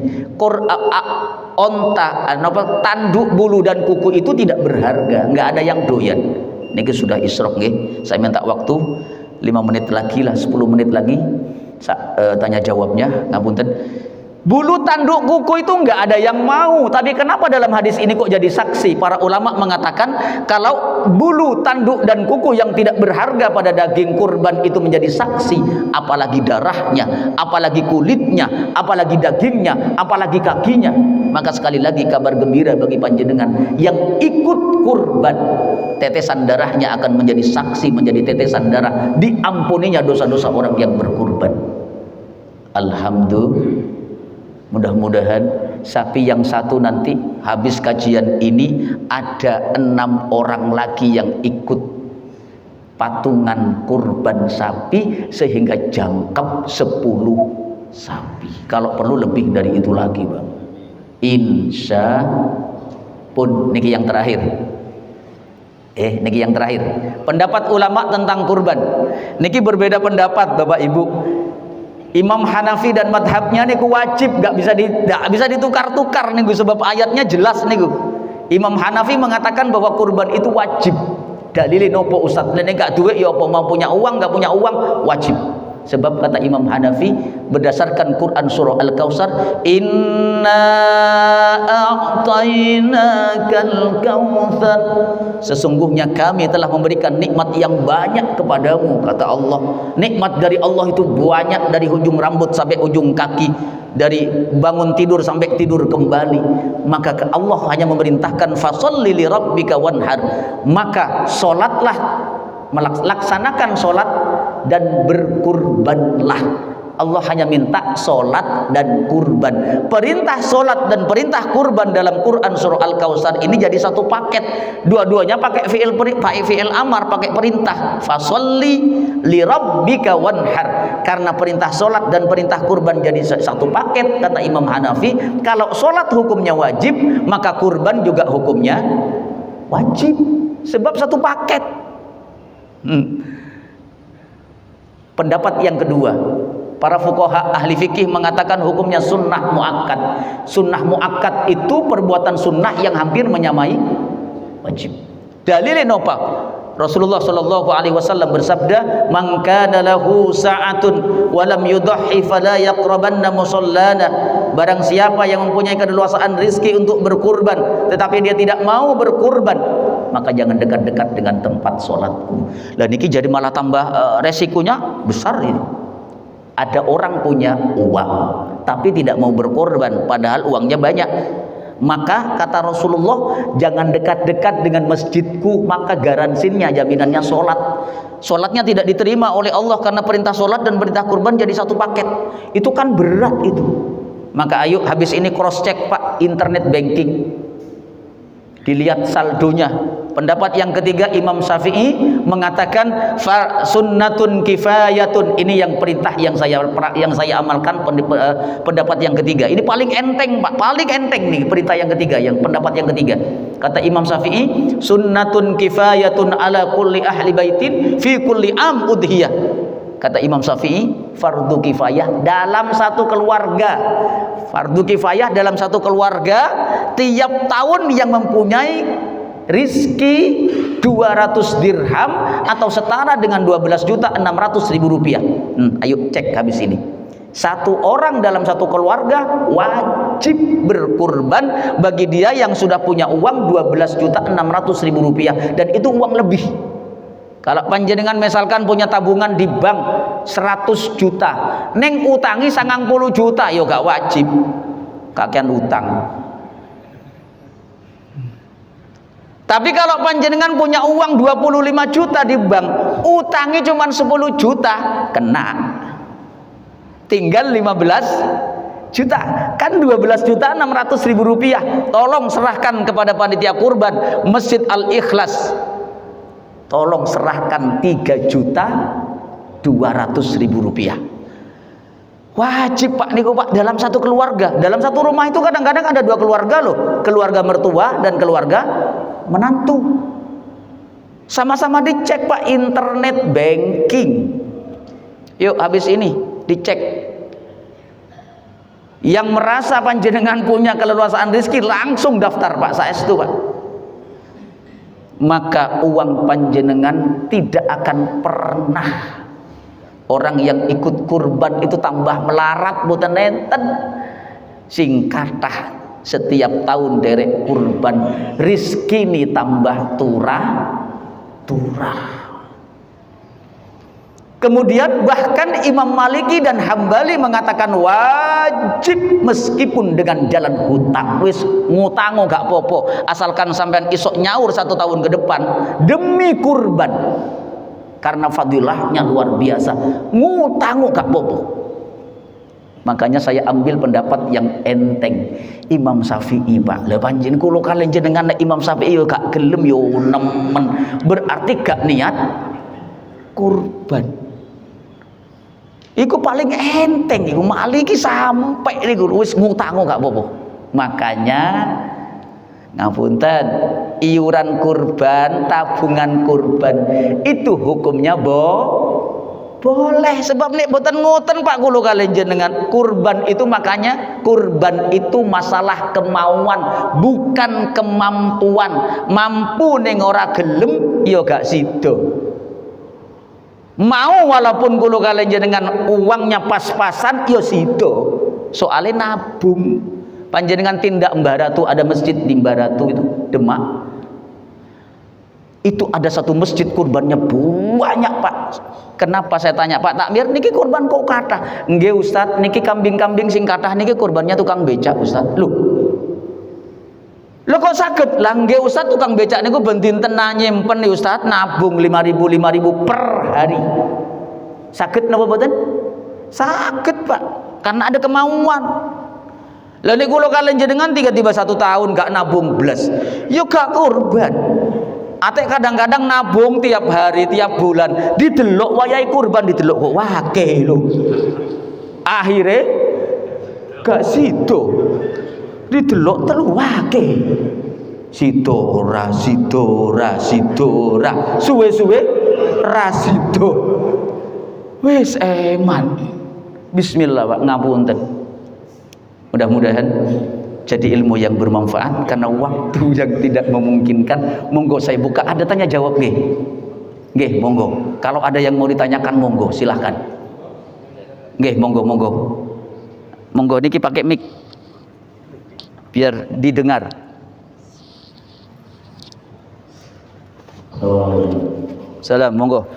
tanduk bulu dan kuku itu tidak berharga, nggak ada yang doyan. Niki sudah isrok nggih. Saya minta waktu 5 menit lagi lah, 10 menit lagi tanya jawabnya, ngapunten. Bulu tanduk kuku itu enggak ada yang mau, tapi kenapa dalam hadis ini kok jadi saksi? Para ulama mengatakan kalau bulu tanduk dan kuku yang tidak berharga pada daging kurban itu menjadi saksi, apalagi darahnya, apalagi kulitnya, apalagi dagingnya, apalagi kakinya, maka sekali lagi kabar gembira bagi panjenengan yang ikut kurban, tetesan darahnya akan menjadi saksi, menjadi tetesan darah diampuninya dosa-dosa orang yang berkurban. Alhamdulillah. Mudah-mudahan sapi yang satu nanti habis kajian ini ada 6 orang lagi yang ikut patungan kurban sapi sehingga jangkep 10 sapi. Kalau perlu lebih dari itu lagi, Bang. Insya pun niki yang terakhir. Niki yang terakhir. Pendapat ulama tentang kurban. Niki berbeda pendapat, Bapak Ibu. Imam Hanafi dan madhabnya niku wajib, gak bisa ditukar-tukar niku sebab ayatnya jelas niku. Imam Hanafi mengatakan bahwa kurban itu wajib. Dalile nopo Ustaz? Lene gak duwe ya apa mau punya uang, gak punya uang wajib. Sebab kata Imam Hanafi berdasarkan Quran surah Al-Kautsar, inna a'tainakal kautsar. Sesungguhnya kami telah memberikan nikmat yang banyak kepadamu, kata Allah. Nikmat dari Allah itu banyak, dari ujung rambut sampai ujung kaki, dari bangun tidur sampai tidur kembali. Maka Allah hanya memerintahkan fasholli li rabbika wanhar, maka sholatlah, laksanakan sholat dan berkurbanlah. Allah hanya minta sholat dan kurban. Perintah sholat dan perintah kurban dalam Quran surah Al-Kautsar ini jadi satu paket. Dua-duanya pakai fi'il amar, pakai perintah. Fasholli li rabbika wanhar. Karena perintah sholat dan perintah kurban jadi satu paket, kata Imam Hanafi, kalau sholat hukumnya wajib, maka kurban juga hukumnya wajib. Sebab satu paket. Pendapat yang kedua, para fuqaha ahli fikih mengatakan hukumnya sunnah muakkad. Sunnah muakkad itu perbuatan sunnah yang hampir menyamai wajib. Dalilnya napa? Rasulullah sallallahu alaihi wasallam bersabda, "Man kana lahu sa'atun wa lam yudhi fala yaqrabanna musallana." Barang siapa yang mempunyai kedeluasaan rizki untuk berkurban tetapi dia tidak mau berkurban, maka jangan dekat-dekat dengan tempat sholatku. Lah niki jadi malah tambah resikonya besar ini. Ada orang punya uang tapi tidak mau berkorban padahal uangnya banyak. Maka kata Rasulullah, jangan dekat-dekat dengan masjidku, maka garansinya, jaminannya sholat. Sholatnya tidak diterima oleh Allah karena perintah sholat dan perintah kurban jadi satu paket. Itu kan berat itu. Maka ayo habis ini cross check Pak, internet banking, dilihat saldonya. Pendapat yang ketiga, Imam Syafi'i mengatakan sunnatun kifayatun. Ini yang perintah yang saya amalkan. Pendapat yang ketiga ini paling enteng Pak, paling enteng nih perintah yang ketiga, yang pendapat yang ketiga. Kata Imam Syafi'i, sunnatun kifayatun ala kulli ahli baitin fi kulli am udhiyah. Kata Imam Syafi'i, fardu kifayah dalam satu keluarga. Fardu kifayah dalam satu keluarga, tiap tahun yang mempunyai rizki 200 dirham atau setara dengan 12.600.000 rupiah. Ayo cek habis ini. Satu orang dalam satu keluarga wajib berkurban bagi dia yang sudah punya uang 12.600.000 rupiah, dan itu uang lebih. Kalau panjenengan misalkan punya tabungan di bank 100 juta, neng utangi 90 juta, yo gak wajib. Kakean utang. Tapi kalau panjenengan punya uang 25 juta di bank, utangi cuma 10 juta, kena. Tinggal 15 juta. Kan 12.600.000 rupiah. Tolong serahkan kepada panitia kurban Masjid Al-Ikhlas. Tolong serahkan 3.200.000 rupiah. Wajib Pak niku Pak, dalam satu keluarga. Dalam satu rumah itu kadang-kadang ada dua keluarga loh. Keluarga mertua dan keluarga menantu. Sama-sama dicek Pak, internet banking. Yuk habis ini dicek. Yang merasa panjenengan punya keleluasaan rezeki langsung daftar Pak, saestu Pak. Maka uang panjenengan tidak akan pernah, orang yang ikut kurban itu tambah melarat boten enten. Sing kathah setiap tahun derek kurban, rizki ini tambah turah. Kemudian bahkan Imam Maliki dan Hambali mengatakan wajib meskipun dengan jalan hutang. Wis ngutango gak popo, asalkan sampean isok nyaur 1 tahun ke depan demi kurban, karena fadilahnya luar biasa. Ngutango gak popo. Makanya saya ambil pendapat yang enteng, Imam Syafi'i Pak. Lah panjen kula kalian jenengan Imam Syafi'i yo gak gelem yo nemen, berarti gak niat kurban. Iku paling enteng, iku Maliki sampai niku wis ngutango gak apa-apa. Makanya ngapunten, iuran kurban, tabungan kurban itu hukumnya boleh. Sebab nek boten ngoten Pak kula kalian jenengan, kurban itu, makanya kurban itu masalah kemauan bukan kemampuan. Mampu ning ora gelem ya gak sido. Mau walaupun kula kalian jenengan uangnya pas-pasan ya sido. Soalnya nabung. Panjenengan tindak Mbah Ratu, ada masjid di Mbah Ratu itu Demak. Itu ada satu masjid kurbannya banyak, Pak. Kenapa saya tanya, Pak Takmir, niki kurban kok kathah? Nggih Ustaz, niki kambing-kambing sing kathah niki kurbannya tukang becak Ustaz. Loh kok saged? Lah nggih Ustaz, tukang becak niku ben dinten nyimpen nih Ustaz, nabung 5.000 per hari. Saged napa mboten? Saged, Pak. Karena ada kemauan. Lah niku kula kalian jenengan tiba-tiba 1 tahun gak nabung blas. Yo gak kurban. Ate kadang-kadang nabung tiap hari, tiap bulan, didelok wayahe kurban, didelok kok wake lho. Akhire gak sido. Didelok telu wake. Sidora, suwe-suwe ra sido. Wis eman. Bismillah, Pak, ngapunten. Mudah-mudahan jadi ilmu yang bermanfaat, karena waktu yang tidak memungkinkan. Monggo saya buka, ada tanya jawab nggih. Nggih, monggo. Kalau ada yang mau ditanyakan monggo, silahkan. Nggih, monggo. Monggo niki pakai mic biar didengar. Salam, monggo.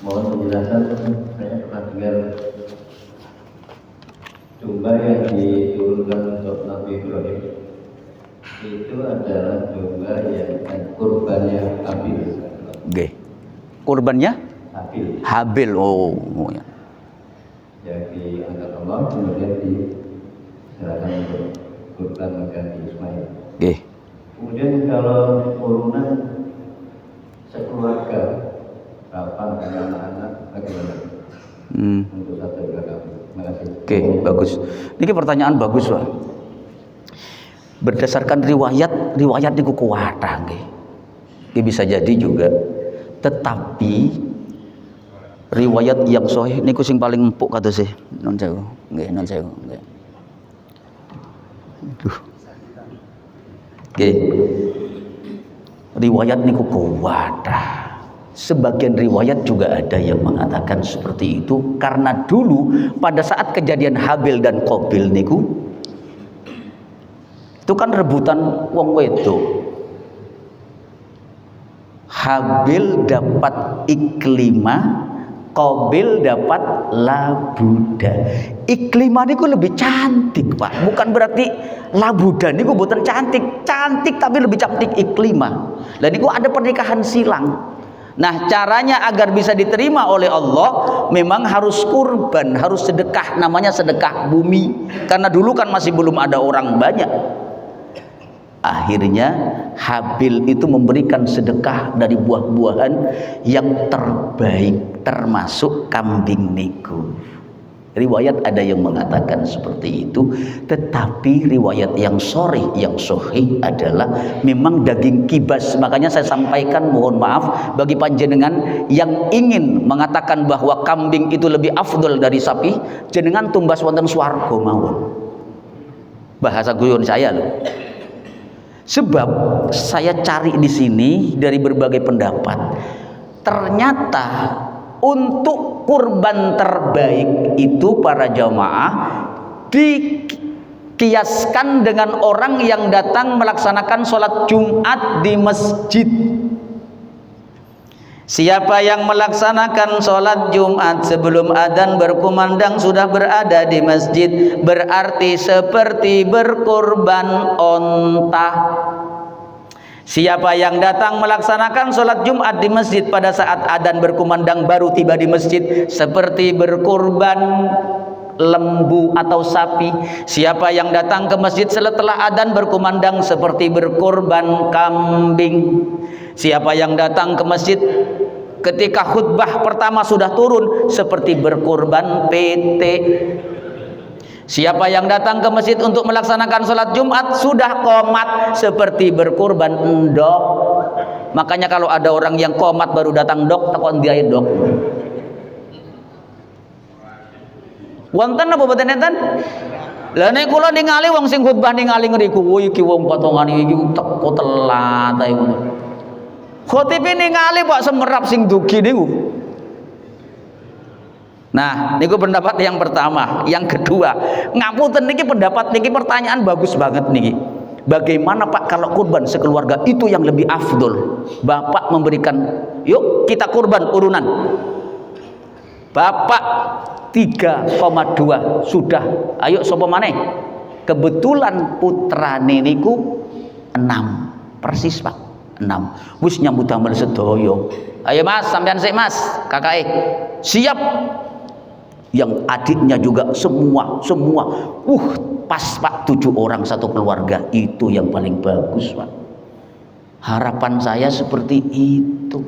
Mohon penjelasan, saya pernah dengar domba yang diturunkan untuk Nabi Ibrahim itu adalah domba yang kurbannya Habil. Nggih. Kurbannya? Habil. Oh ya. Yang diangkat Allah kemudian diserahkan untuk kurban mengganti Ismail. Nggih. Kemudian kalau urunan sekeluarga, bapak dan anak-anak bagaimana? Untuk satu kakak. Terima kasih. Oke, bagus. Ini pertanyaan bagus, Pak. Berdasarkan riwayat niku kuwatah nggih. Nggih bisa jadi juga. Tetapi riwayat yang sahih niku sing paling empuk kados e. Non sewu. Nggih, non sewu. Nggih. Aduh. Nggih. Riwayat niku kuwatah. Sebagian riwayat juga ada yang mengatakan seperti itu, karena dulu pada saat kejadian Habil dan Qabil niku itu kan rebutan wong wedok. Habil dapat Iklimah, Qabil dapat Labuda. Iklimah niku lebih cantik, Pak. Bukan berarti Labuda niku mboten cantik, cantik tapi lebih cantik Iklimah. Lah niku ada pernikahan silang. Nah, caranya agar bisa diterima oleh Allah memang harus kurban, harus sedekah, namanya sedekah bumi. Karena dulu kan masih belum ada orang banyak. Akhirnya Habil itu memberikan sedekah dari buah-buahan yang terbaik, termasuk kambing niku. Riwayat ada yang mengatakan seperti itu, tetapi riwayat yang sahih, yang sahih adalah memang daging kibas. Makanya saya sampaikan, mohon maaf bagi panjenengan yang ingin mengatakan bahwa kambing itu lebih afdol dari sapi, jenengan tumbas wonten swarga mawon. Bahasa guyon saya loh. Sebab saya cari di sini dari berbagai pendapat, ternyata untuk kurban terbaik itu para jamaah dikiaskan dengan orang yang datang melaksanakan sholat Jumat di masjid. Siapa yang melaksanakan sholat Jumat sebelum adzan berkumandang sudah berada di masjid, berarti seperti berkurban onta. Siapa yang datang melaksanakan sholat Jumat di masjid pada saat adzan berkumandang baru tiba di masjid, seperti berkurban lembu atau sapi. Siapa yang datang ke masjid setelah adzan berkumandang, seperti berkurban kambing. Siapa yang datang ke masjid ketika khutbah pertama sudah turun, seperti berkurban PT. Siapa yang datang ke masjid untuk melaksanakan sholat Jumat sudah qomat, seperti berkurban endok. Makanya kalau ada orang yang qomat baru datang dok, takon dia dok. Wonten apa boten enten? Lah nek kula ningali wong sing khutbah ningali ngriku, "Wo iki wong potongan iki teko telat ae ngono." Khotibe ningali Pak semerap sing dugi niku. Nah, niku pendapat yang pertama. Yang kedua, ngapunten niki pendapat niki pertanyaan bagus banget niki. Bagaimana Pak kalau kurban sekeluarga itu yang lebih afdol? Bapak memberikan, yuk kita kurban urunan. Bapak 3,2 sudah. Ayo sapa maneh? Kebetulan putrane niku 6. Persis Pak, 6. Wis nyambut damel sedaya. Ayo Mas, sampean sik Mas, kakake. Siap. Yang adiknya juga semua pas Pak, 7 orang satu keluarga, itu yang paling bagus Pak. Harapan saya seperti itu.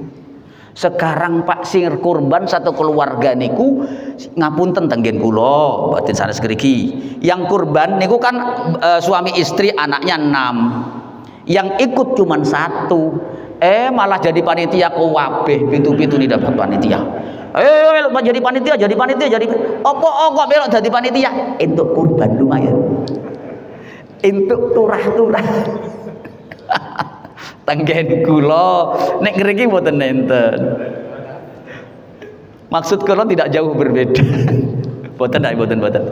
Sekarang Pak sing kurban satu keluarga niku ngapunten tenggen kula batin sanes gerigi. Yang kurban niku kan suami istri anaknya 6. Yang ikut cuman 1. Malah jadi panitia kuwabeh pitu-pitu nih dapat panitia. Jadi panitia. Opo kok belok jadi panitia? Untuk kurban lumayan. Untuk turah-turah. Tenggen kula nek ngriki mboten enten. Maksud kula tidak jauh berbeda. Mboten.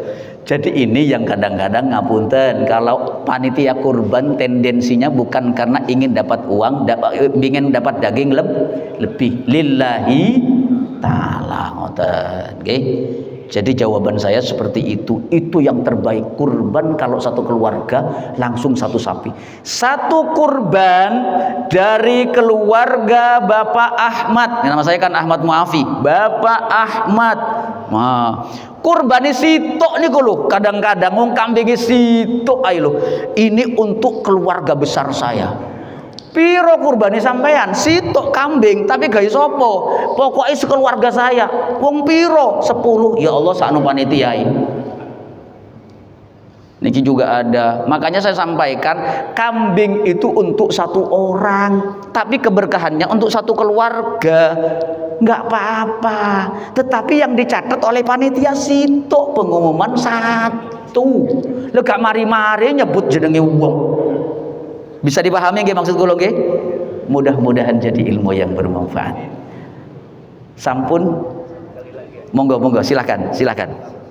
Jadi ini yang kadang-kadang ngapunten, kalau panitia kurban tendensinya bukan karena ingin dapat uang, ingin dapat daging lebih lillahi ta'ala ngoten nggih. Jadi jawaban saya seperti itu yang terbaik. Kurban kalau satu keluarga langsung 1 sapi. 1 kurban dari keluarga Bapak Ahmad. Nama saya kan Ahmad Muafi. Bapak Ahmad. Kurbani sitok niku lho. Kadang-kadang wong kambinge sitok ae lho. Ini untuk keluarga besar saya. Piro kurbani sampean? Sitok kambing, tapi gawe sapa? Pokoke sekeluarga saya. Wong piro? 10. Ya Allah sakno panitiai. Niki juga ada. Makanya saya sampaikan, kambing itu untuk 1 orang, tapi keberkahannya untuk 1 keluarga. Enggak apa-apa. Tetapi yang dicatat oleh panitia sitok pengumuman 1. Lho gak mari-mari nyebut jenenge wong. Bisa dipahami nggih maksud kula nggih? Mudah-mudahan jadi ilmu yang bermanfaat. Sampun monggo silakan.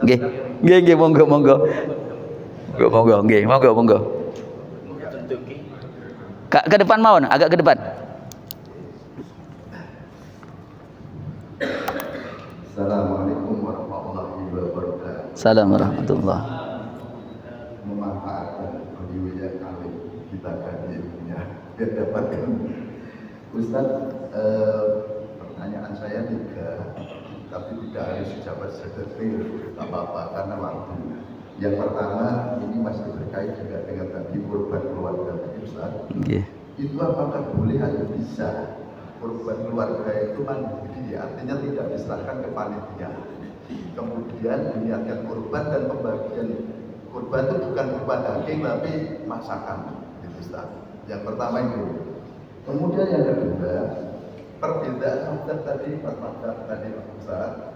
Nggih. Nggih monggo. Monggo nggih, monggo. Ke depan mawon, agak ke depan. Assalamualaikum warahmatullahi wabarakatuh. Assalamualaikum warahmatullahi. Memanfaatkan beliau yang alim, kita kaji ilmunya biar dapat ilmu. Ustaz, pertanyaan saya 3, tapi tidak harus dijawab sedetil, tak apa-apa karena waktu. Yang pertama, ini masih berkait juga dengan tadi kurban keluarga tadi Ustaz. Itu apakah boleh atau bisa kurban keluarga itu mandiri, artinya tidak diserahkan ke panitia. Kemudian diniatkan kurban dan pembagian kurban itu bukan berupa daging tapi masakan, gitu Ustaz. Yang pertama itu. Kemudian yang kedua, perbedaan mazhab tadi Ustaz,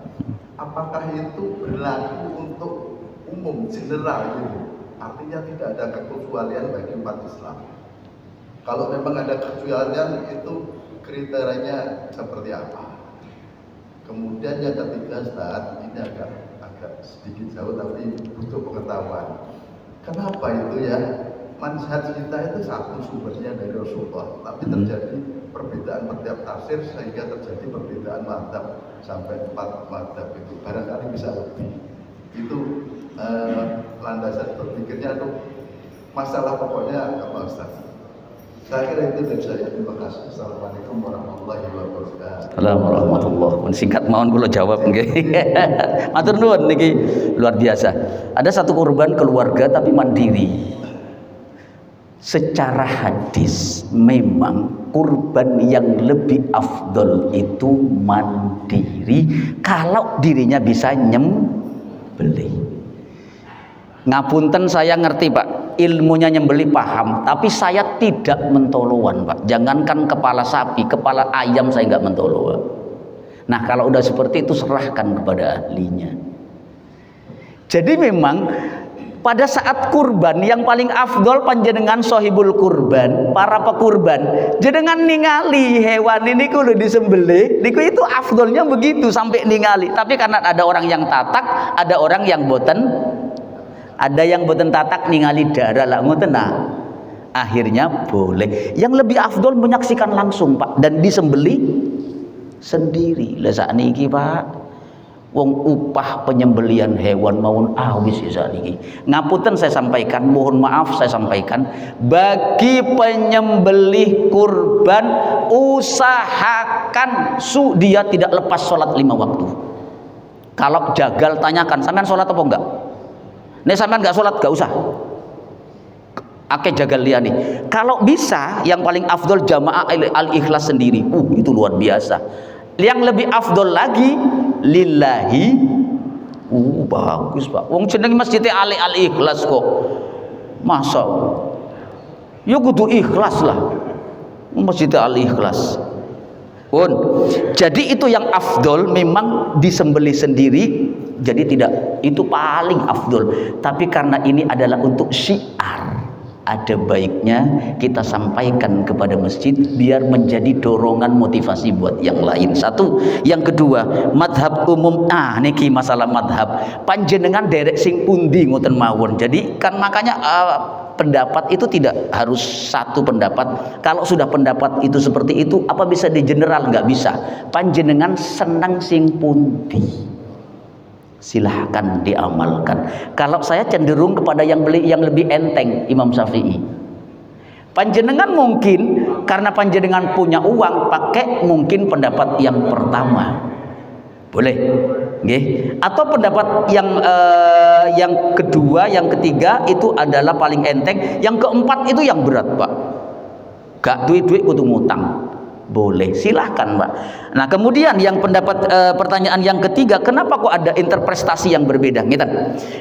apakah itu berlaku untuk umum, general gitu? Artinya tidak ada kekecualian bagi umat Islam. Kalau memang ada kekecualian itu kriterianya seperti apa? Kemudian yang ketiga Ustaz, ini agak sedikit jauh tapi butuh pengetahuan. Kenapa itu ya? Manhaj kita itu satu sumbernya dari Rasulullah, tapi terjadi perbedaan setiap tafsir sehingga terjadi perbedaan mazhab sampai 4 mazhab itu. Barangkali bisa lebih. Itu landasan berpikirnya itu masalah pokoknya apa Ustaz? Saya kira itu dari saya. Terima kasih. Assalamualaikum warahmatullahi wabarakatuh. Assalamualaikum warahmatullahi wabarakatuh. Singkat mawon kula jawab nggih. Matur nuwun niki luar biasa. Ada 1 kurban keluarga tapi mandiri. Secara hadis memang kurban yang lebih afdol itu mandiri kalau dirinya bisa nyembelih. Ngapunten saya ngerti Pak, ilmunya nyembelih paham, tapi saya tidak mentoloan Pak. Jangankan kepala sapi, kepala ayam saya nggak mentoloan. Nah kalau udah seperti itu serahkan kepada ahlinya. Jadi memang Pada saat kurban yang paling afdol panjenengan sohibul kurban, para pekurban, jenengan ningali hewan ini kudu disembelih, niku itu afdolnya begitu sampai ningali. Tapi karena ada orang yang tatak, ada orang yang boten, ada yang boten tatak ningali darah lah ngoten nah. Akhirnya boleh. Yang lebih afdol menyaksikan langsung Pak dan disembelih sendiri. Lah sakniki Pak, wong upah penyembelian hewan mawon awis sakniki. Ngapunten saya sampaikan, mohon maaf saya sampaikan, bagi penyembelih kurban usahakan dia tidak lepas sholat 5 waktu. Kalau jagal tanyakan, sampean sholat apa enggak? Nek sampean enggak sholat enggak usah. Ake jagal liyane. Kalau bisa yang paling afdol jamaah al-ikhlas sendiri. Itu luar biasa. Yang lebih afdol lagi lillahi. Bagus Pak. Wong jeneng masjid al-ikhlas kok. Masa ya kudu ikhlas lah. Masjid al-ikhlas. Jadi itu yang afdol memang disembelih sendiri. Jadi tidak itu paling afdol. Tapi karena ini adalah untuk syiar, ada baiknya kita sampaikan kepada masjid biar menjadi dorongan motivasi buat yang lain. Satu. Yang kedua, madhab umum. Niki masalah madhab panjenengan derek sing pundi ngoten mawon. Jadi kan makanya pendapat itu tidak harus satu pendapat. Kalau sudah pendapat itu seperti itu, apa bisa di general? Nggak bisa. Panjenengan senang sing pundi, silahkan diamalkan. Kalau saya cenderung kepada yang lebih enteng, Imam Syafi'i. Panjenengan mungkin karena panjenengan punya uang pakai mungkin pendapat yang pertama, boleh, nggih. Atau pendapat yang kedua, yang ketiga itu adalah paling enteng. Yang keempat itu yang berat Pak. Gak duit kudu ngutang. Boleh, silahkan Pak. Nah kemudian yang pendapat pertanyaan yang ketiga, kenapa kok ada interpretasi yang berbeda?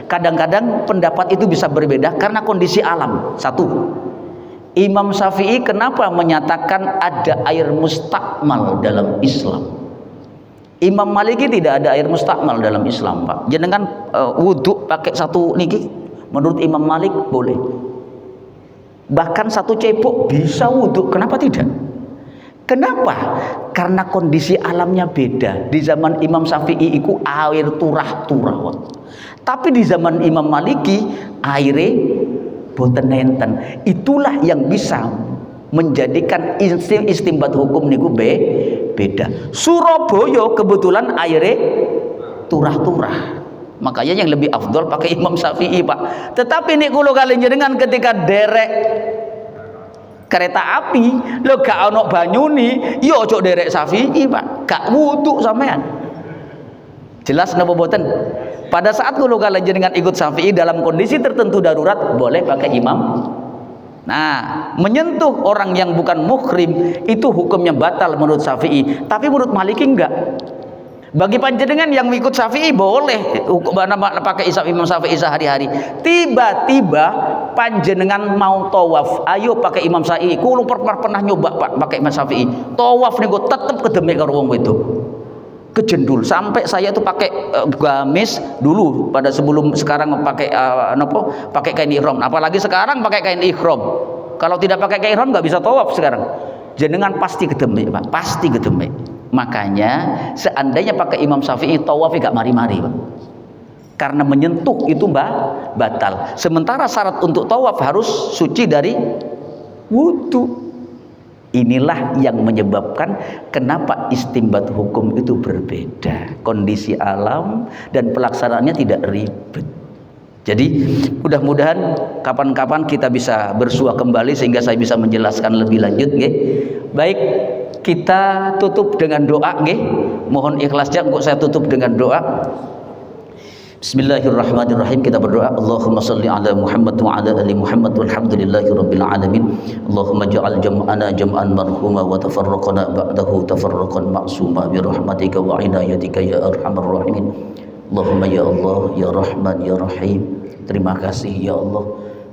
Kadang-kadang pendapat itu bisa berbeda karena kondisi alam. Satu, Imam Syafi'i kenapa menyatakan ada air mustakmal dalam Islam? Imam Maliki tidak ada air mustakmal dalam Islam Pak. Jenengan wudhu pakai satu niki, menurut Imam Malik boleh. Bahkan satu cebok bisa wudhu, kenapa tidak? Kenapa? Karena kondisi alamnya beda. Di zaman Imam Syafi'i itu air turah-turah. Tapi di zaman Imam Maliki aire boten enten. Itulah yang bisa menjadikan istimbat hukum niku beda. Surabaya kebetulan aire turah-turah. Makanya yang lebih afdol pakai Imam Syafi'i Pak. Tetapi nek kula kalian jenengan ketika derek kereta api lo gak ono banyuni, yo ojo derek Syafi'i Pak, gak wudu sampean. Jelas napa boten? Pada saat kula kalian jenengan ikut Syafi'i dalam kondisi tertentu darurat boleh pakai imam. Nah, menyentuh orang yang bukan muhrim itu hukumnya batal menurut Syafi'i, tapi menurut Maliki enggak. Bagi panjenengan yang ikut Syafi'i boleh hukum pakai Imam Syafi'i sehari-hari. Tiba-tiba panjenengan mau tawaf, ayo pakai Imam Syafi'i. Kulo pernah nyoba Pak pakai Imam Syafi'i. Tawaf niku tetep kedemek karo wong wedok. Kejendul sampai saya itu pakai gamis dulu pada sebelum sekarang pakai pakai kain ihram. Apalagi sekarang pakai kain ihram. Kalau tidak pakai kain ihram nggak bisa tawaf sekarang. Jenengan pasti kedemek Pak, pasti kedemek. Makanya seandainya pakai Imam Syafi'i tawaf gak mari-mari Pak. Karena menyentuh itu batal. Sementara syarat untuk tawaf harus suci dari wudu. Inilah yang menyebabkan kenapa istimbat hukum itu berbeda. Kondisi alam dan pelaksanaannya tidak ribet. Jadi mudah-mudahan kapan-kapan kita bisa bersua kembali sehingga saya bisa menjelaskan lebih lanjut nggih. Baik, kita tutup dengan doa nggih. Mohon ikhlasnya untuk saya tutup dengan doa. Bismillahirrahmanirrahim. Kita berdoa, Allahumma shalli ala Muhammad wa ala ali Muhammad walhamdulillahirabbil alamin. Allahumma ja'al jam'ana jam'an marhuma wa tafarraqana ba'dahu tafarraqan ma'suma bi rahmatika wa inayatika ya arhamar rahimin. Allahumma ya Allah ya Rahman ya Rahim. Terima kasih ya Allah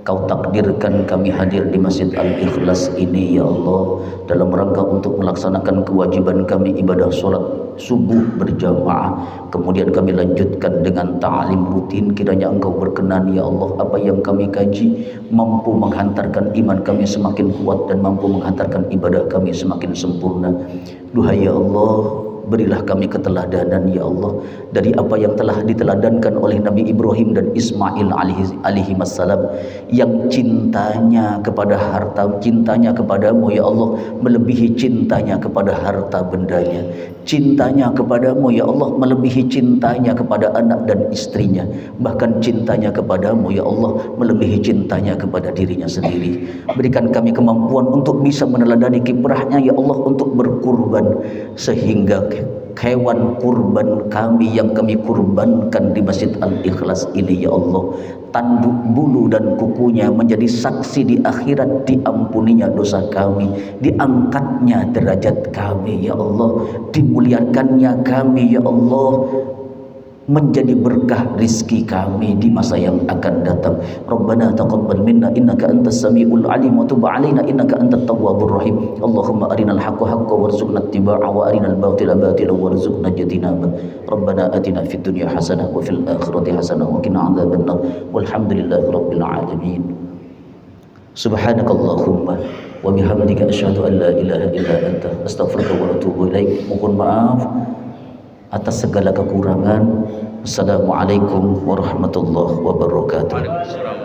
Kau takdirkan kami hadir di Masjid Al-Ikhlas ini ya Allah, dalam rangka untuk melaksanakan kewajiban kami ibadah sholat subuh berjamaah. Kemudian kami lanjutkan dengan ta'lim rutin. Kiranya Engkau berkenan ya Allah, apa yang kami kaji mampu menghantarkan iman kami semakin kuat dan mampu menghantarkan ibadah kami semakin sempurna. Duhai ya Allah, berilah kami keteladanan ya Allah dari apa yang telah diteladankan oleh Nabi Ibrahim dan Ismail alaihi wassalam, yang cintanya kepada harta, cintanya kepadamu ya Allah melebihi cintanya kepada harta bendanya, cintanya kepadamu ya Allah melebihi cintanya kepada anak dan istrinya, bahkan cintanya kepadamu ya Allah melebihi cintanya kepada dirinya sendiri. Berikan kami kemampuan untuk bisa meneladani kiprahnya ya Allah, untuk berkurban, sehingga hewan kurban kami yang kami kurbankan di Masjid Al-Ikhlas ini ya Allah, tanduk bulu dan kukunya menjadi saksi di akhirat diampuninya dosa kami, diangkatnya derajat kami ya Allah, dimuliakannya kami ya Allah, menjadi berkah rizki kami di masa yang akan datang. Rabbana taqabbal minna innaka antas samiul alim wa tub alaina innaka antat tawwabur rahim. Allahumma arinal haqqa haqqan warzuqna ittiba'a wa arinal batila batila warzuqna ijtinaba. Rabbana atina fid dunya hasanah wa fil akhirati hasanah wa qina adzabannar. Walhamdulillahi rabbil alamin. Subhanakallahumma wa bihamdika asyhadu an la ilaha illa anta astaghfiruka wa atubu ilaik. Mohon maaf atas segala kekurangan. Assalamualaikum warahmatullahi wabarakatuh.